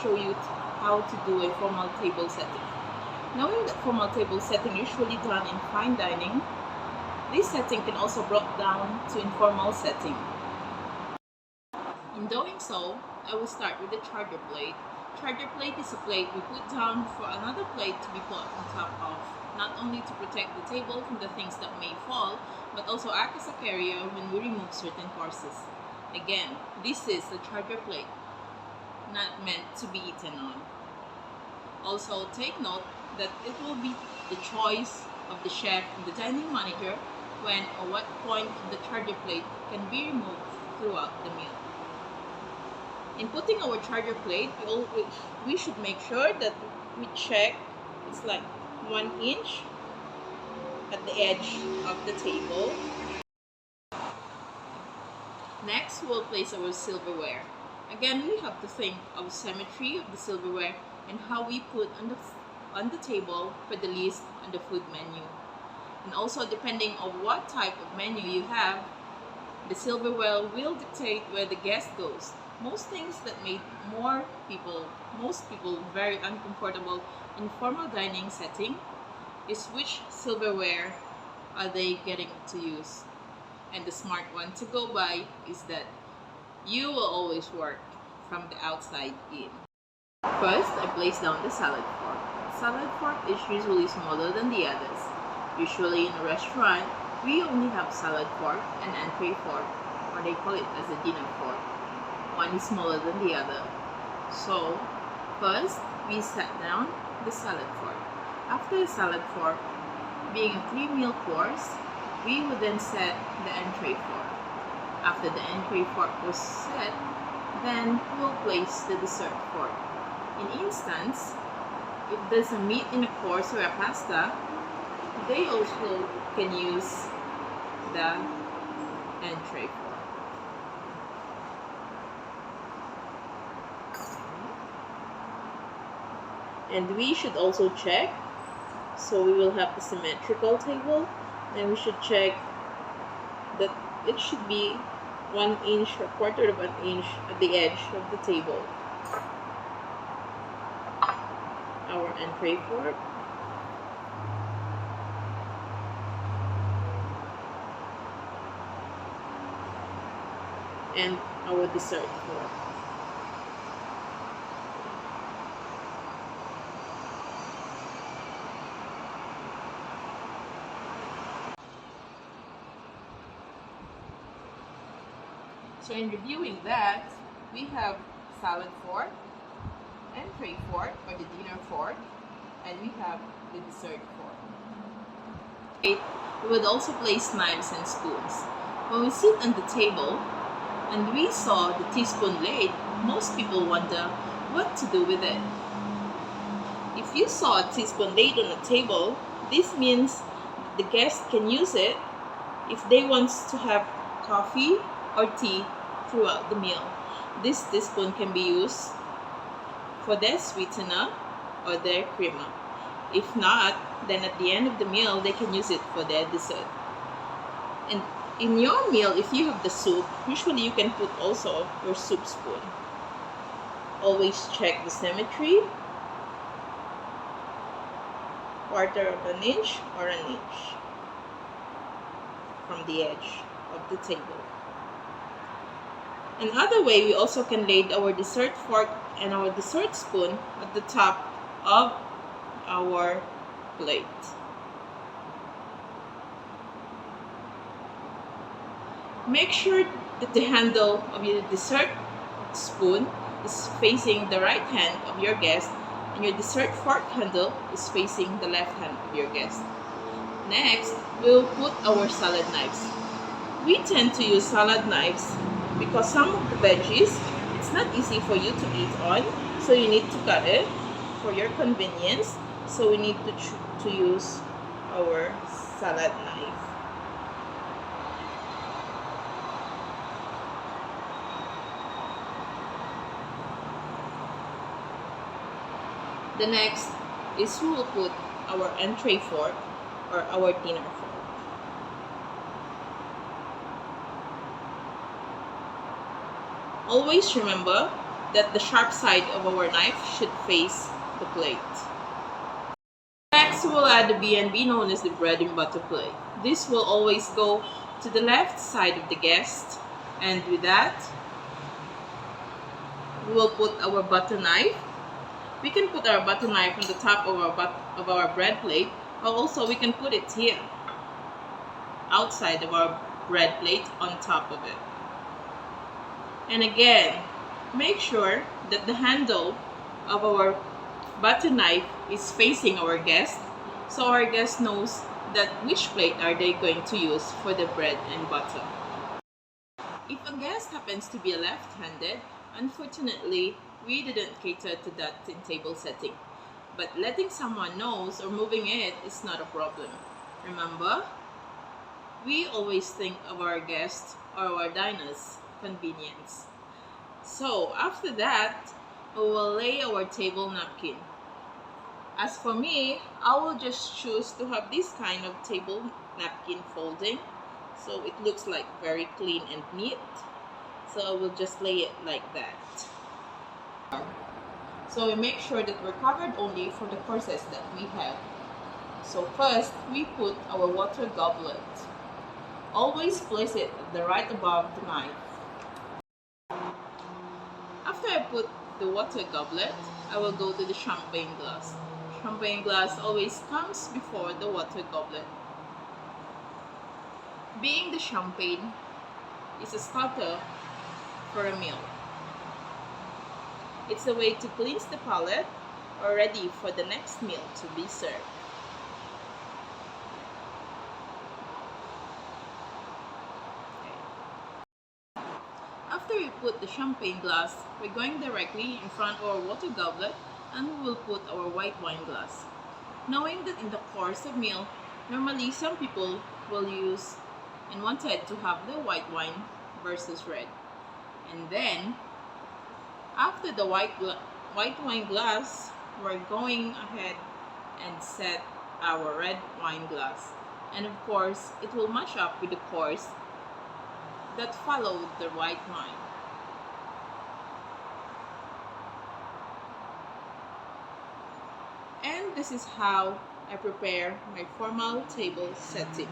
show you how to do a formal table setting. Knowing that formal table setting is usually done in fine dining, this setting can also be brought down to informal setting. In doing so, I will start with the charger plate. Charger plate is a plate we put down for another plate to be put on top of, not only to protect the table from the things that may fall, but also act as a carrier when we remove certain courses. Again, this is a charger plate, not meant to be eaten on. Also, take note that it will be the choice of the chef and the dining manager when or what point of the charger plate can be removed throughout the meal. In putting our charger plate, we should make sure that we check it's like 1 inch at the edge of the table. Next, we'll place our silverware. Again, we have to think of symmetry of the silverware and how we put on the table for the list on the food menu. And also, depending on what type of menu you have, the silverware will dictate where the guest goes. Most things that made most people very uncomfortable in formal dining setting is which silverware are they getting to use. And the smart one to go by is that you will always work from the outside in. First, I place down the salad fork. Salad fork is usually smaller than the others. Usually in a restaurant, we only have salad fork and entree fork, or they call it as a dinner fork. One is smaller than the other. So, first, we set down the salad fork. After the salad fork, being a 3-meal course, we would then set the entree fork. After the entree fork was set, then we'll place the dessert fork. In instance, if there's a meat in a course or a pasta, they also can use the entree fork. And we should also check, so we will have the symmetrical table, and we should check that it should be 1 inch or 1/4 of an inch at the edge of the table. Our entree fork. And our dessert fork. So in reviewing that, we have salad fork, entree fork or the dinner fork, and we have the dessert fork. We would also place knives and spoons. When we sit on the table and we saw the teaspoon laid, most people wonder what to do with it. If you saw a teaspoon laid on the table, this means the guest can use it if they want to have coffee or tea throughout the meal. This teaspoon can be used for their sweetener or their creamer. If not, then at the end of the meal, they can use it for their dessert. And in your meal, if you have the soup, usually you can put also your soup spoon. Always check the symmetry, 1/4 of an inch or an inch from the edge of the table. Another way, we also can lay our dessert fork and our dessert spoon at the top of our plate. Make sure that the handle of your dessert spoon is facing the right hand of your guest and your dessert fork handle is facing the left hand of your guest. Next, we'll put our salad knives. We tend to use salad knives because some of the veggies, it's not easy for you to eat on, so you need to cut it for your convenience. So we need to use our salad knife. The next is we will put our entree fork or our dinner fork. Always remember that the sharp side of our knife should face the plate. Next, we'll add the B&B known as the bread and butter plate. This will always go to the left side of the guest, and with that, we will put our butter knife. We can put our butter knife on the top of our bread plate, or also we can put it here, outside of our bread plate on top of it. And again, make sure that the handle of our butter knife is facing our guest, so our guest knows that which plate are they going to use for the bread and butter. If a guest happens to be left-handed, unfortunately, we didn't cater to that in table setting. But letting someone know or moving it is not a problem. Remember, we always think of our guests or our diners' convenience. So after that, we will lay our table napkin. As for me, I will just choose to have this kind of table napkin folding, so it looks like very clean and neat. So I will just lay it like that. So we make sure that we're covered only for the courses that we have. So first, we put our water goblet. Always place it right above the knife. After I put the water goblet, I will go to the champagne glass. Champagne glass always comes before the water goblet. Being the champagne is a starter for a meal. It's a way to cleanse the palate or ready for the next meal to be served. After we put the champagne glass, we're going directly in front of our water goblet and we will put our white wine glass. Knowing that in the course of meal, normally some people will use and wanted to have the white wine versus red. And then, after the white wine glass, we're going ahead and set our red wine glass. And of course, it will match up with the course that followed the white wine. And this is how I prepare my formal table setting.